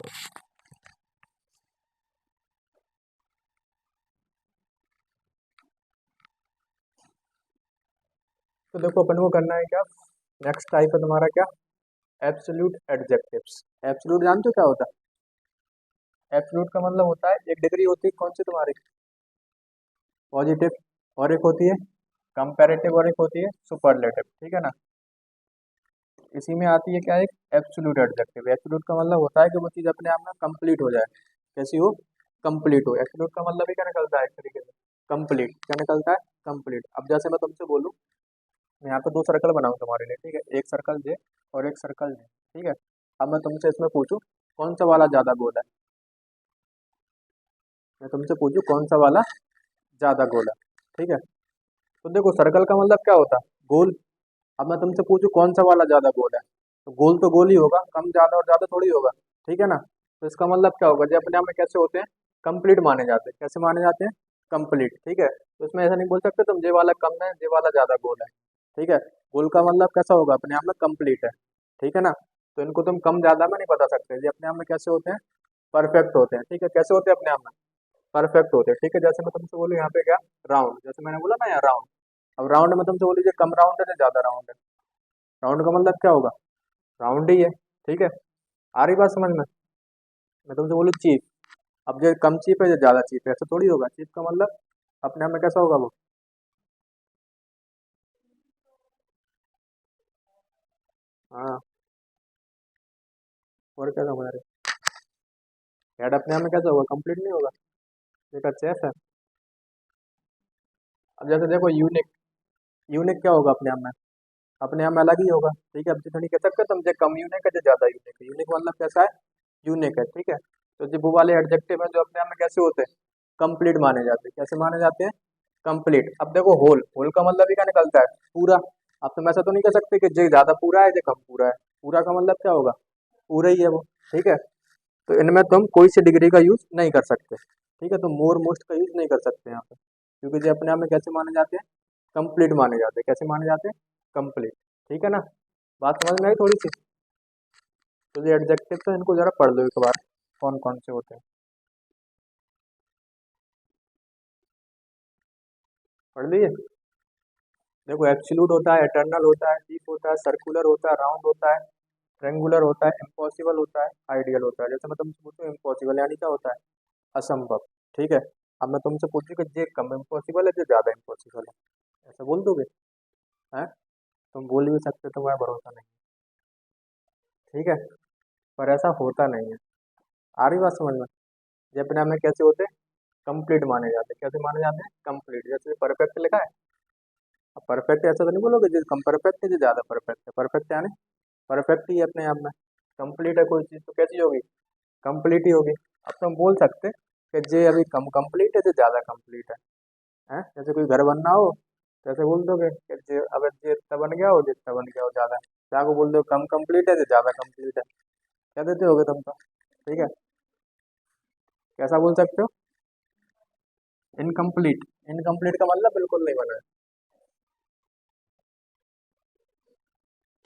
करो। तो देखो अपन को करना है क्या, नेक्स्ट टाइप है तुम्हारा क्या, एब्सोल्यूट एडजेक्टिव्स। एब्सोल्यूट जानते हो क्या होता है? एब्सोल्यूट का मतलब होता है एक डिग्री होती है कौन सी तुम्हारी, पॉजिटिव, और एक होती है कंपैरेटिव, और एक होती है सुपरलेटिव, ठीक है ना। इसी में आती है क्या, एक एब्सोल्यूट एडजेक्टिव। एब्सोल्यूट का मतलब होता है कि वो चीज़ अपने आप में कंप्लीट हो जाए। कैसी हो, कंप्लीट हो। एब्सोल्यूट का मतलब ही क्या निकलता है एक तरीके से, कंप्लीट। क्या निकलता है, कंप्लीट। अब जैसे मैं तुमसे बोलूँ, मैं यहाँ पे दो सर्कल बनाऊँ तुम्हारे लिए, ठीक है, एक सर्कल जे और एक सर्कल जे, ठीक है। अब मैं तुमसे इसमें पूछूं कौन सा वाला ज़्यादा गोल है, मैं तुमसे पूछूं कौन सा वाला ज़्यादा गोल है, ठीक है। तो देखो सर्कल का मतलब क्या होता है, गोल। अब मैं तुमसे पूछूं कौन सा वाला ज़्यादा गोल है, तो गोल ही होगा, कम ज़्यादा और ज़्यादा थोड़ी होगा, ठीक है ना। तो इसका मतलब क्या होगा, जो अपने आप में कैसे होते हैं, कंप्लीट माने जाते हैं। कैसे माने जाते हैं, कंप्लीट, ठीक है। तो इसमें ऐसा नहीं बोल सकते तुम ये वाला कम है, ये वाला ज़्यादा गोल है, ठीक है। गोल का मतलब कैसा होगा, अपने आप में कंप्लीट है, ठीक है ना। तो इनको तुम कम ज़्यादा में नहीं बता सकते, ये अपने आप में कैसे होते हैं, परफेक्ट होते हैं, ठीक है। कैसे होते हैं अपने आप में, परफेक्ट होते हैं, ठीक है। जैसे मैं तुमसे बोलूँ यहाँ पे क्या, राउंड, जैसे मैंने बोला ना यहाँ राउंड। अब राउंड में तुमसे बोली कम राउंड है या ज़्यादा राउंड है, राउंड का मतलब क्या होगा, राउंड ही है, ठीक है। आ रही बात समझ में। मैं तुमसे बोलूँ चीप, अब जो कम चीप है जो ज़्यादा चीप है, ऐसा थोड़ी होगा। चीप का मतलब अपने आप में कैसा होगा वो, हाँ। और क्या समझ रहे, हेड अपने आप में कैसा होगा, कंप्लीट नहीं होगा, एक चेस है। अब जैसे देखो यूनिक, यूनिक क्या होगा अपने आप में अलग ही होगा, ठीक है। अब जितना नहीं कह सकते तुम, जो कम यूनिक है जो ज़्यादा यूनिक है। यूनिक मतलब कैसा है, यूनिक है, ठीक है। तो जो वो वाले एडजेक्टिव है जो अपने आप में कैसे होते हैं, कंप्लीट माने जाते हैं। कैसे माने जाते हैं, कंप्लीट। अब देखो होल, होल का मतलब ही क्या निकलता है, पूरा। अब तुम ऐसा तो नहीं कह सकते कि जो ज़्यादा पूरा है जो कम पूरा है। पूरा का मतलब क्या होगा, पूरा ही है वो, ठीक है। तो इनमें तुम कोई सी डिग्री का यूज़ नहीं कर सकते, ठीक है। तो मोर मोस्ट का यूज़ नहीं कर सकते यहाँ पे, क्योंकि जो अपने आप में कैसे माने जाते हैं, कंप्लीट माने जाते हैं। कैसे माने जाते हैं, कंप्लीट, ठीक है ना। बात समझ में आई थोड़ी सी। तो ये एडजेक्टिव तो इनको जरा पढ़ लो एक बार, कौन कौन से होते हैं, पढ़ लिए। देखो एब्सोल्यूट होता है, एटर्नल होता है, डीप होता है, सर्कुलर होता है, राउंड होता है, ट्रेंगुलर होता है, इम्पॉसिबल होता है, आइडियल होता है। जैसे मैं तुमसे पूछूं इम्पॉसिबल यानी क्या होता है, असंभव, ठीक है। अब मैं तुमसे पूछूं कि ये कम इम्पॉसिबल है जो ज़्यादा इम्पॉसिबल है, ऐसा बोल दोगे, हैं। तुम बोल भी सकते हो, तुम्हारा भरोसा नहीं, ठीक है। पर ऐसा होता नहीं है। आ रही बात समझ में। ये अपने आप में कैसे होते हैं, कंप्लीट माने जाते हैं। कैसे माने जाते हैं, कंप्लीट। जैसे परफेक्ट लिखा है, अब परफेक्ट ऐसा तो नहीं बोलोगे जो कम परफेक्ट है जो ज़्यादा परफेक्ट है। परफेक्ट यानी परफेक्ट ही है अपने आप में। कंप्लीट है कोई चीज़ तो कैसी होगी, कंप्लीट ही होगी। अब तुम बोल सकते कि जे अभी कम कंप्लीट है जो ज़्यादा कंप्लीट है, हैं। जैसे कोई घर बनना हो तो ऐसे बोल दोगे कि जे अगर जे इतना बन गया हो, जितना बन गया हो ज़्यादा। क्या को बोल दो, कम कंप्लीट है जो ज़्यादा कंप्लीट है, क्या देते होगे तुम तो, ठीक है। कैसा बोल सकते हो, इनकम्प्लीट। इनकम्प्लीट का मतलब बिल्कुल नहीं बना है,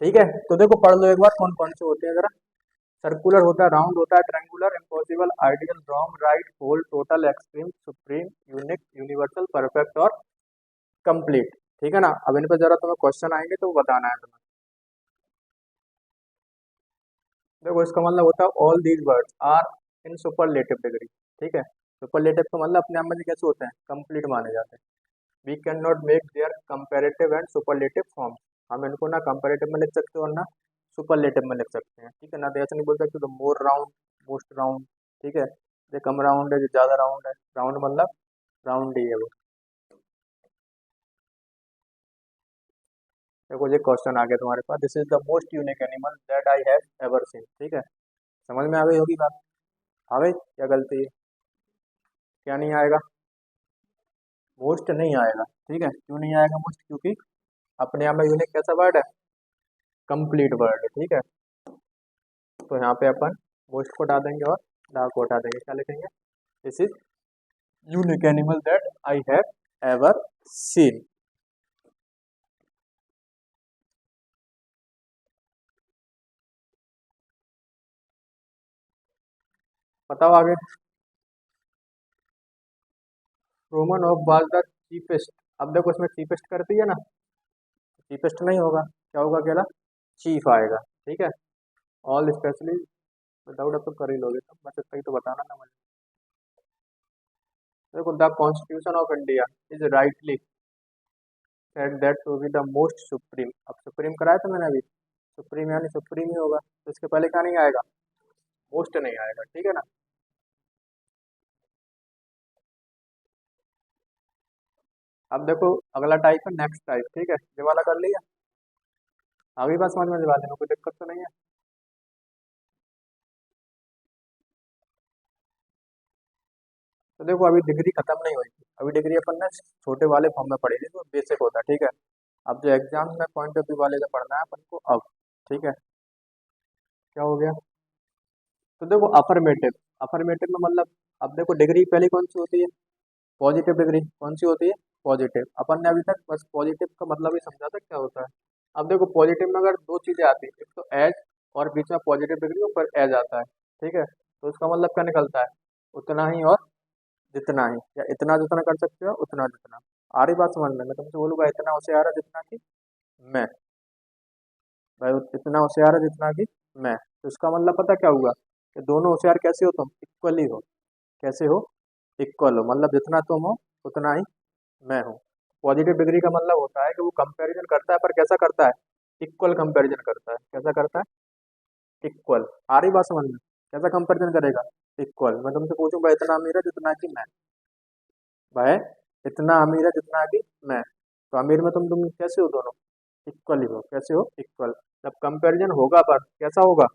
ठीक है। तो देखो पढ़ लो एक बार कौन कौन से होते हैं जरा। सर्कुलर होता है, राउंड होता है, triangular, impossible, ideal, wrong, right, whole, total, extreme, supreme, unique, universal, perfect और कंप्लीट, ठीक है ना। अब इन पर जरा तुम्हें क्वेश्चन आएंगे तो वो बताना है तुम्हें। देखो इसका मतलब होता है all these words are in superlative degree, ठीक है। सुपरलेटिव का मतलब अपने आप में कैसे होते हैं, कंप्लीट माने जाते हैं। We can not make their comparative and superlative forms. हम इनको ना कंपेरेटिव में लिख सकते हो और ना सुपरलेटिव में लिख सकते हैं, ठीक है ना। तो ऐसा नहीं बोल सकते तो मोर राउंड, मोस्ट राउंड, ठीक है। जो कम राउंड है जो ज़्यादा राउंड है, राउंड मतलब राउंड ही है वो। देखो ये क्वेश्चन आ गया तुम्हारे पास, this is the most unique animal that I have ever seen, ठीक है। समझ में आ गई होगी बात, आ गई, क्या गलती है, क्या नहीं आएगा, मोस्ट नहीं आएगा, ठीक है। क्यों नहीं आएगा मोस्ट, क्योंकि अपने आप में यूनिक कैसा वर्ड है, कंप्लीट वर्ड है, ठीक है। तो यहाँ पे अपन मोस्ट को हटा देंगे और दा को हटा देंगे, क्या लिखेंगे, this is unique animal that I have ever scene. बताओ आगे। Roman of was the cheapest. अब देखो इसमें चीपेस्ट करती है ना, चीपेस्ट नहीं होगा, क्या होगा अकेला, चीफ आएगा। ठीक है, ऑल स्पेशली विदाउट अब तो कर ही लोगे तुम, बस इतना ही तो बताना ना मुझे। देखो the constitution of India is rightly said that to be the most supreme. अब सुप्रीम कराया था मैंने अभी, सुप्रीम यानी सुप्रीम ही होगा, तो इसके पहले क्या नहीं आएगा, मोस्ट नहीं आएगा। ठीक है ना। अब देखो अगला टाइप है नेक्स्ट टाइप। ठीक है, ये वाला कर लिया, अभी बात समझ में दिवा देना, कोई दिक्कत तो नहीं है। तो देखो अभी डिग्री खत्म नहीं हुई थी, अभी डिग्री अपन ने छोटे वाले फॉर्म में पढ़ी थी, तो बेसिक होता है। ठीक है, अब जो एग्जाम में पॉइंट ऑफ व्यू वाले से पढ़ना है अपन को अब। ठीक है, क्या हो गया, तो देखो अफर्मेटिव, अफर्मेटिव में मतलब, अब देखो डिग्री पहली कौन सी होती है, पॉजिटिव डिग्री कौन सी होती है, पॉजिटिव। अपन ने अभी तक बस पॉजिटिव का मतलब ही समझा था क्या होता है। अब देखो पॉजिटिव में अगर दो चीजें आती है, एक तो एज और बीच में पॉजिटिव डिग्री और फिर एज आता है। ठीक है, तो उसका मतलब क्या निकलता है, उतना ही और जितना ही, या इतना जितना कर सकते हो उतना जितना। आ रही बात समझ में, मैं तुमसे बोलूंगा इतना होशियार है जितना कि मैं, भाई इतना होशियार है जितना कि मैं, तो इसका मतलब पता क्या हुआ, कि दोनों होशियार कैसे हो तुम, इक्वली हो। कैसे हो, इक्वल हो, मतलब जितना तुम हो उतना ही मैं हूँ। पॉजिटिव डिग्री का मतलब होता है कि वो कंपैरिजन करता है, पर कैसा करता है, इक्वल कंपैरिजन करता है। कैसा करता है, इक्वल। आ रही बात समझ में, कैसा कंपैरिजन करेगा, इक्वल। मैं तुमसे पूछूंगा इतना अमीर है जितना कि मैं, भाई इतना अमीर है जितना कि मैं, तो अमीर में तुम कैसे हो दोनों, इक्वल ही हो। कैसे हो, इक्वल। जब कंपैरिजन होगा पर कैसा होगा,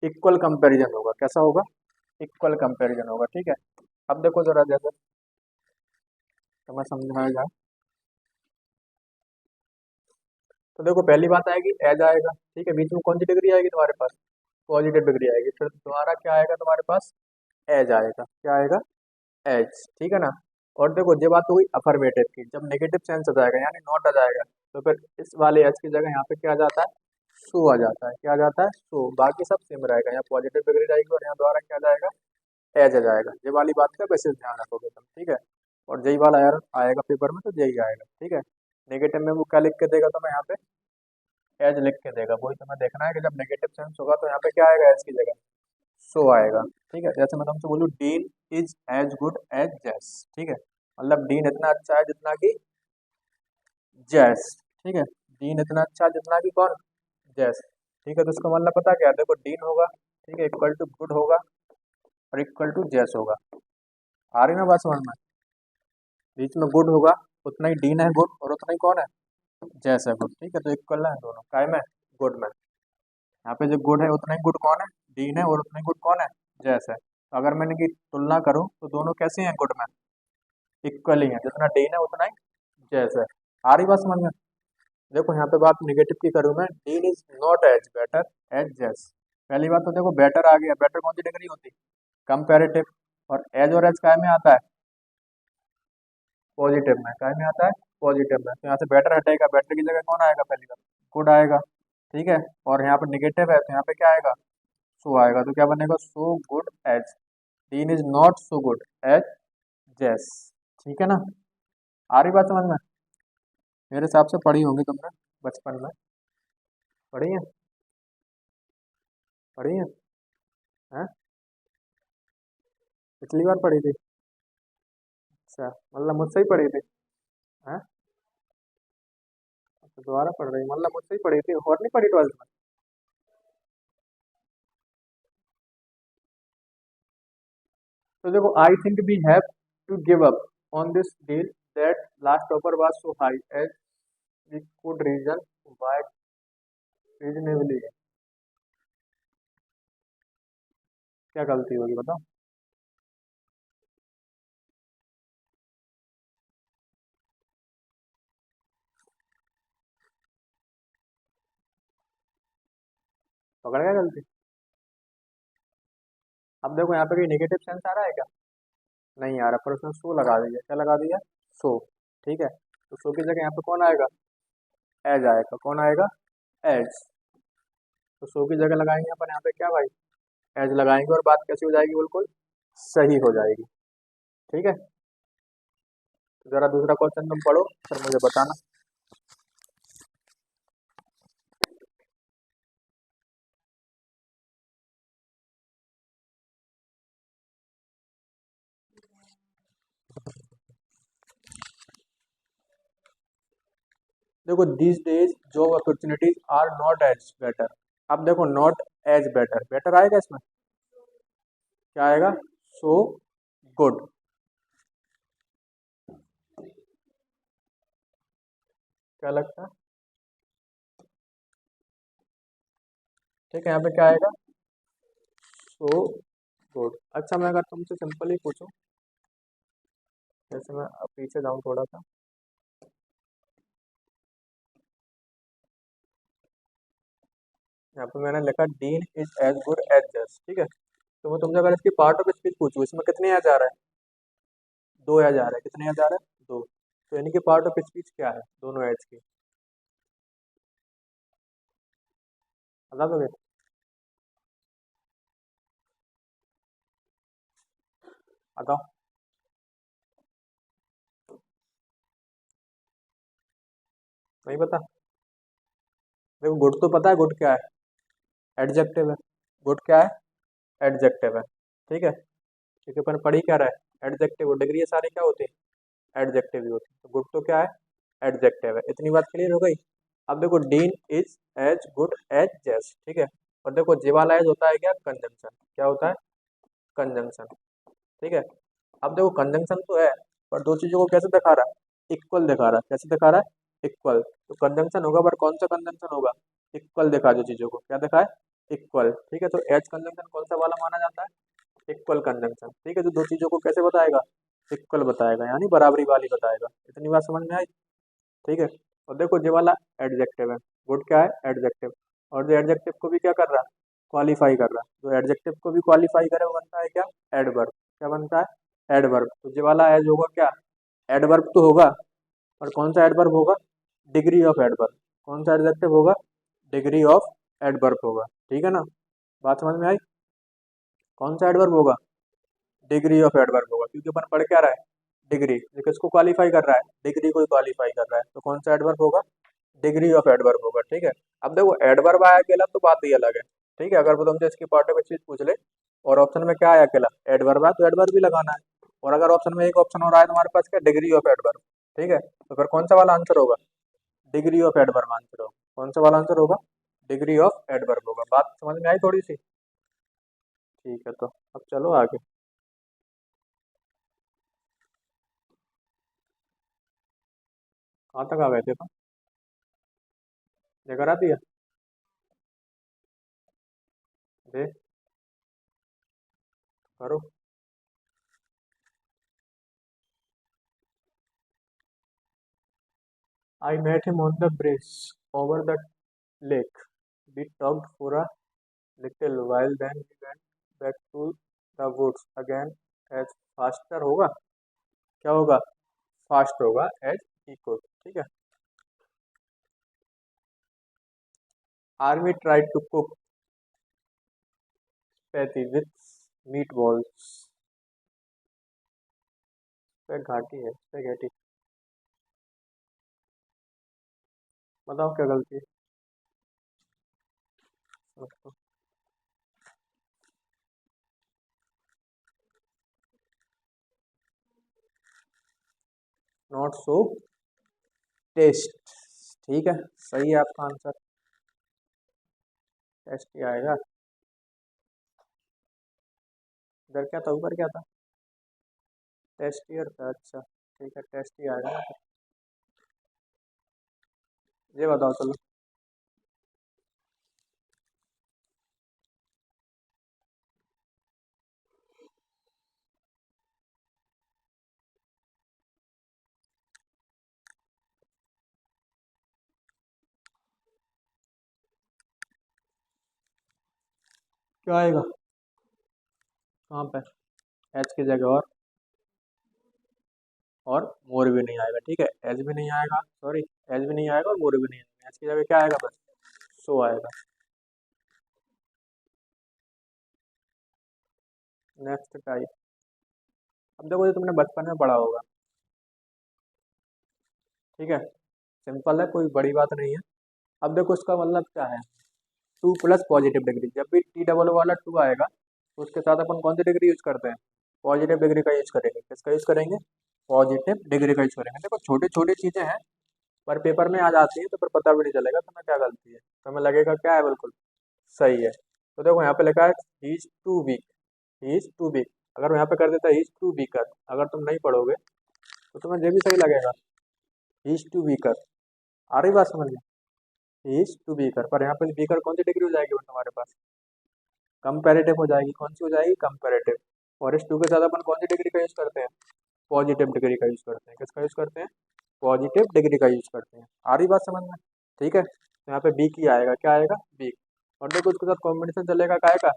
इक्वल कंपैरिजन होगा। कैसा होगा, इक्वल कंपैरिजन होगा। ठीक है, अब देखो जरा जैसे तुम्हें समझाया जाए, तो देखो पहली बात आएगी एज आएगा। ठीक है, बीच में कौन सी डिग्री आएगी तुम्हारे पास, पॉजिटिव डिग्री आएगी। फिर दोबारा क्या आएगा तुम्हारे पास, एज आएगा। क्या आएगा, एज। ठीक है ना। और देखो ये बात हो गई अफर्मेटिव की, जब नेगेटिव सेंस आ जाएगा यानी नॉट आ जाएगा, तो फिर इस वाले एज की जगह यहाँ पे क्या आ जाता है, सो आ जाता है। क्या आ जाता है, सो। बाकी सब सेम रहेगा, यहाँ पॉजिटिव डिग्री रहेगी और यहाँ द्वारा क्या आ जाएगा, एज आ जाएगा। ये वाली बात का वैसे ध्यान रखोगे तुम। ठीक है, और यही वाला यार आएगा पेपर में, तो यही आएगा। ठीक है, नेगेटिव में वो क्या लिख के देगा, तो मैं यहाँ पे एज लिख के देगा। वही तुम्हें देखना है कि जब नेगेटिव सेंस होगा तो यहाँ पे क्या आएगा, एज की जगह सो आएगा। ठीक है, जैसे मैं तुमसे बोलूँ Dean is as good as Jess. ठीक है, मतलब डीन इतना अच्छा है जितना कि जैस। ठीक है, डीन इतना अच्छा है जितना कि कौन, जैस। ठीक है, तो इसका मतलब पता क्या है, देखो डीन होगा, ठीक है, इक्वल टू गुड होगा और इक्वल टू जैस होगा। आ रही ना बात समझ में, बीच में गुड होगा, उतना ही डीन है गुड और उतना ही कौन है, जैस है गुड। ठीक है, तो इक्वल है दोनों काय में, गुड में। यहाँ पे जो गुड है उतना ही गुड कौन है, डीन है, और उतना ही गुड कौन है, जैस है। तो अगर मैंने की तुलना करूँ तो दोनों कैसे हैं, गुड में, इक्वल ही है, जितना डीन है उतना ही जैस है। आ रही बात समझ में। देखो यहाँ पे बात निगेटिव की करूँ मैं, Dean is not as better as Jess. पहली बात तो देखो बेटर आ गया, बेटर कौन सी डिग्री होती है, कंपैरेटिव। और एज और एज काय में आता है, पॉजिटिव में। काय में आता है, पॉजिटिव में। तो यहाँ से बेटर हटेगा, बेटर की जगह कौन आएगा, पहली बार गुड आएगा। ठीक है, और यहाँ पर निगेटिव है तो यहाँ पे क्या आएगा, सो आएगा। तो क्या बनेगा, so good as, Dean is not so good as Jess. ठीक है ना। आ रही बात समझ में, मेरे हिसाब से पढ़ी होंगी तुमने बचपन में, पढ़ी है, पढ़ी है, हैं? पिछली बार पढ़ी थी, अच्छा मतलब मुझसे ही पढ़ी थी, हैं? तो दोबारा पढ़ रही, मतलब मुझसे ही पढ़ी थी और नहीं पढ़ी 12th में। तो देखो I think we have to give up on this deal that last offer was so high as we could reason why reasonably. क्या गलती होगी बताओ, पकड़ गया गलती। अब देखो यहाँ पे कोई नेगेटिव सेंस आ रहा है क्या, नहीं आ रहा, पर उसने सो लगा दिया। क्या लगा दिया, सो। ठीक है, तो सो की जगह यहाँ पे कौन आएगा, एज आएगा। कौन आएगा, एज। तो सो की जगह लगाएंगे अपन यहाँ पे क्या भाई, एज लगाएंगे, और बात कैसी हो जाएगी बिल्कुल सही हो जाएगी। ठीक है, जरा दूसरा क्वेश्चन तुम पढ़ो फिर मुझे बताना। देखो this days job opportunities are not as better. अब देखो नॉट एज बेटर, बेटर आएगा इसमें, क्या आएगा, सो गुड। क्या लगता है? ठीक है, यहाँ पे क्या आएगा, सो गुड। अच्छा मैं अगर तुमसे सिंपल ही पूछूं, जैसे मैं अब पीछे जाऊं थोड़ा सा, यहाँ पे मैंने लिखा Dean is as good as just. ठीक है, तो मैं तुमसे अगर इसकी पार्ट ऑफ स्पीच पूछूं, इसमें कितने एज आ रहा है, दो एज आ रहा है, कितने एज आ रहा है, दो। तो यानी कि पार्ट ऑफ स्पीच क्या है दोनों एज की, बता दोगे? बताओ। नहीं पता? देखो गुड तो पता है, गुड क्या है, एडजेक्टिव है। गुड क्या है, एडजेक्टिव है। ठीक है, क्योंकि अपन पढ़ ही क्या रहा है, एडजेक्टिव। और डिग्री ये सारी क्या होती है, एडजेक्टिव ही होती है। तो गुड तो क्या है, एडजेक्टिव है। इतनी बात क्लियर हो गई। अब देखो Dean is as good as Jess. ठीक है, और देखो जे वाला एज होता है क्या, कंजंक्शन। क्या होता है, कंजंक्शन। ठीक है, अब देखो कंजंक्शन तो है, पर दो चीजों को कैसे दिखा रहा है, इक्वल दिखा रहा है। कैसे दिखा रहा है, इक्वल। तो कंजंक्शन होगा, पर कौन सा कंजंक्शन होगा, इक्वल दिखा जो चीजों को, क्या दिखाए, इक्वल। ठीक है, तो एज कंजंक्शन कौन सा वाला माना जाता है, इक्वल कंजंक्शन। ठीक है, तो दो चीजों को कैसे बताएगा, इक्वल बताएगा, यानी बराबरी वाली बताएगा। इतनी बात समझ में आई? ठीक है, और देखो ये वाला एडजेक्टिव है, गुड क्या है, एडजेक्टिव। और जो एडजेक्टिव को भी क्या कर रहा है, क्वालिफाई कर रहा है। जो एडजेक्टिव को भी क्वालिफाई करे वो बनता है क्या, एडवर्ब। क्या बनता है, एडवर्ब। तो ये वाला एज होगा क्या, एडवर्ब तो होगा, और कौन सा एडवर्ब होगा, डिग्री ऑफ एडवर्ब। कौन सा एडजेक्टिव होगा, डिग्री ऑफ एडवर्ब होगा। ठीक है ना, बात समझ में आई? कौन सा एडवर्ब होगा, डिग्री ऑफ एडवर्ब होगा, क्योंकि अपन पढ़ क्या रहा है, डिग्री। ये किसको क्वालिफाई कर रहा है, डिग्री को क्वालिफाई कर रहा है। तो कौन सा एडवर्ब होगा, डिग्री ऑफ एडवर्ब होगा। ठीक है, अब देखो एडवर्ब आया अकेला तो बात ही अलग है। ठीक है, अगर वो तुमसे इसकी पार्ट ऑफ चीज पूछ ले, और ऑप्शन में क्या आया अकेला, एडवर्ब है, तो एडवर्ब भी लगाना है। और अगर ऑप्शन में एक ऑप्शन और आया तुम्हारे पास, क्या, डिग्री ऑफ एडवर्ब। ठीक है, तो फिर कौन सा वाला आंसर होगा, डिग्री ऑफ एडवर्ब आंसर होगा। कौन सा वाला आंसर होगा, डिग्री ऑफ एडवर्ब होगा। बात समझ में आई थोड़ी सी? ठीक है, तो अब चलो आगे। कहाँ तक आ गए थे तो, लेकर आ दिया, दे करो। I met him on the bridge over the lake. We talked for a little while, then we went back to the woods again as faster होगा, क्या होगा, फास्ट होगा, as he could। ठीक है, army tried to cook spaghetti with meatballs। घाटी है, spaghetti. बताओ क्या गलती है, नॉट सो टेस्ट। ठीक है, सही है आपका आंसर, टेस्ट ही आएगा। इधर क्या था, ऊपर क्या था, टेस्ट ईयर था। अच्छा ठीक है, टेस्ट ही आएगा ना। ये बताओ चलो, क्या आएगा, कहाँ पे, एच की जगह और मोर भी नहीं आएगा। ठीक है, एच भी नहीं आएगा, सॉरी, एच भी नहीं आएगा और मोर भी नहीं आएगा। एच की जगह क्या आएगा, बस सो आएगा। नेक्स्ट टाइप, अब देखो ये तुमने बचपन में पढ़ा होगा, ठीक है, सिंपल है, कोई बड़ी बात नहीं है। अब देखो इसका मतलब क्या है, टू प्लस पॉजिटिव डिग्री, जब भी टी डबल वाला टू आएगा तो उसके साथ अपन कौन सी डिग्री यूज करते हैं, पॉजिटिव डिग्री का यूज करेंगे। किसका यूज करेंगे, पॉजिटिव डिग्री का यूज करेंगे। देखो छोटी छोटी चीजें हैं पर पेपर में आ जाती है तो फिर पता भी नहीं चलेगा तुम्हें क्या गलती है, तुम्हें लगेगा क्या है बिल्कुल सही है। तो देखो यहाँ पे लिखा है he is too weak, he is too weak, अगर यहाँ पे कर देता है ही इज टू वीकर, अगर तुम नहीं पढ़ोगे तो तुम्हें ये भी सही लगेगा, ही इज टू वीकर। आ रही बात समझ में, ही इज टू वीकर, पर यहाँ पे वीकर कौन सी डिग्री हो जाएगी फिर तुम्हारे पास, कंपेरेटिव हो जाएगी। कौन सी हो जाएगी, कंपेरेटिव। और इस टू के साथ अपन कौन सी डिग्री का यूज करते हैं, पॉजिटिव डिग्री का यूज करते हैं। किसका यूज करते हैं, पॉजिटिव डिग्री का यूज करते हैं। आ रही बात समझ में, ठीक है। तो यहाँ पे बी की आएगा, क्या आएगा, बी। और देखो उसके साथ कॉम्बिनेशन चलेगा काय का,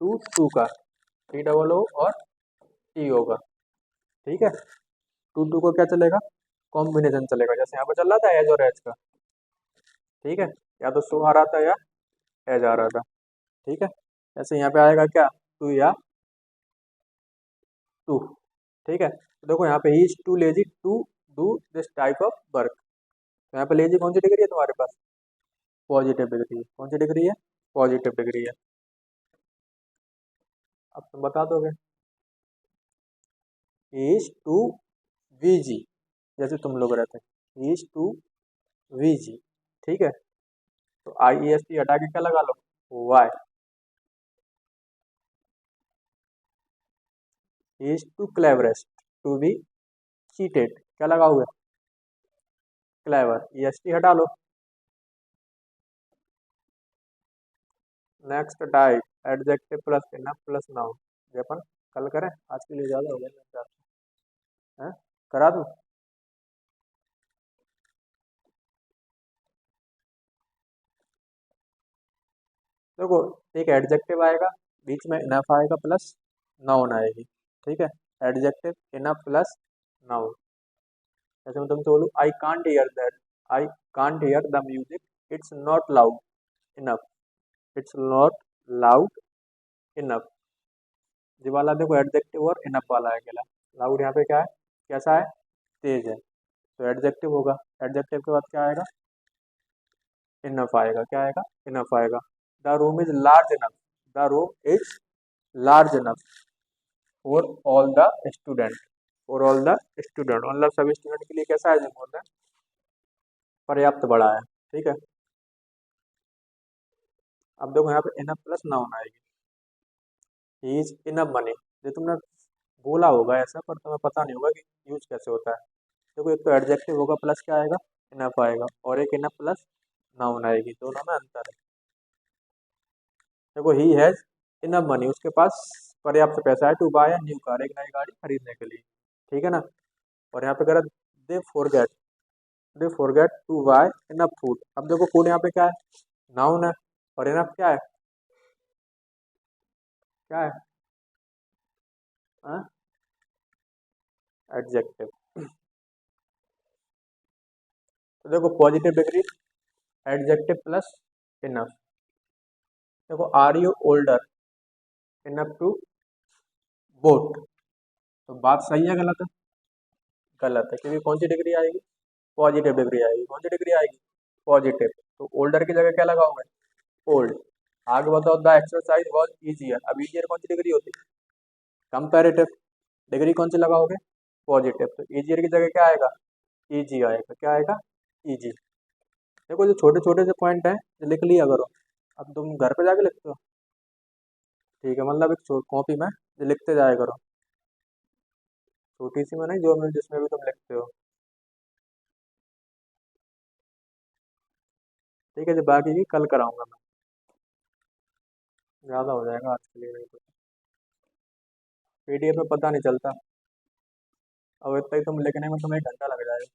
टू टू का, टी डबल ओ और टी होगा, ठीक है। टू टू को क्या चलेगा, कॉम्बिनेशन चलेगा, जैसे यहाँ पे चल रहा था एज और एज का, ठीक है, या तो सो आ रहा था या एज आ रहा था, ठीक है। ऐसे यहाँ पे आएगा क्या, टू या टू, ठीक है। तो देखो यहाँ पे he is too lazy to do this type of work. तो यहाँ पे लेजी कौन सी डिग्री है तुम्हारे पास, पॉजिटिव डिग्री है। कौन सी डिग्री है, पॉजिटिव डिग्री है। अब तुम बता दोगे, इज टू वी जी, जैसे तुम लोग रहते हैं, इज टू वी जी, ठीक है। तो आई एस टी हटा के क्या लगा लो, Y. Is too cleverest to be cheated, क्या लगाओगे, क्लेवर, ई एस टी हटा लो। Next type adjective plus enough plus noun, ये अपन कल करें, आज के लिए ज़्यादा हो गया मेरे हिसाब से, हैं? करा दूँ, देखो एक एडजेक्टिव आएगा, बीच में इनफ आएगा प्लस नाउन आएगी, ठीक है। एडजेक्टिव इनफ प्लस नाउन, जैसे मैं तुमसे बोलूँ I can't hear that, I can't hear the music, it's not loud enough, it's not loud enough. ये वाला देखो एडजेक्टिव और इनफ वाला है अकेला। लाउड यहाँ पे क्या है, कैसा है, तेज है, तो एडजेक्टिव होगा। एडजेक्टिव के बाद क्या आएगा, इनफ आएगा, क्या आएगा, इनफ आएगा। The room is large enough, the room is large enough for all the student, for all the student मतलब सभी स्टूडेंट के लिए कैसा है, जो बोलते हैं पर्याप्त बड़ा है, ठीक है। अब देखो यहाँ पे इनफ प्लस नाउन आएगी, ही इज इनफ मनी, ये तुमने बोला होगा ऐसा पर तुम्हें पता नहीं होगा कि यूज कैसे होता है। देखो एक तो एडजेक्टिव होगा प्लस क्या आएगा, इनफ आएगा, और एक इनफ प्लस नाउन आएगी, दोनों में अंतर है। देखो ही हैज इनफ मनी, उसके पास पर्याप्त पैसा है to buy a new car, एक नई गाड़ी खरीदने के लिए, ठीक है ना। और यहाँ पे कह रहा they forget to buy enough food. अब देखो फूड यहाँ पे क्या है, नाउन है, और इनफ क्या है, क्या है, एडजेक्टिव। तो देखो positive degree adjective plus enough. देखो are you older enough to vote, तो बात सही है गलत है, गलत है, क्योंकि कौन सी डिग्री आएगी, पॉजिटिव डिग्री आएगी। कौन सी डिग्री आएगी, पॉजिटिव। तो ओल्डर की जगह क्या लगाओगे, ओल्ड। आगे बताओ द एक्सरसाइज वॉज ईजियर, अब ईजियर कौन सी डिग्री होती है, कंपेरेटिव। डिग्री कौन सी लगाओगे, पॉजिटिव, तो ईजियर की जगह क्या आएगा, ईजी आएगा, क्या आएगा, ईजी। देखो जो छोटे छोटे से पॉइंट हैं ये लिख लिया करो, अब तुम घर पे जाके लिखते हो, ठीक है, मतलब एक कॉपी में ये लिखते जाया करो, छोटी सी में नहीं, जो में जिसमें भी तुम लिखते हो, ठीक है। जो बाकी की कल कराऊंगा मैं, ज़्यादा हो जाएगा आज के लिए, नहीं तो पीडीएफ में पता नहीं चलता, अब इतना ही तुम लिखने में तुम्हें 1 घंटा लग जाएगा।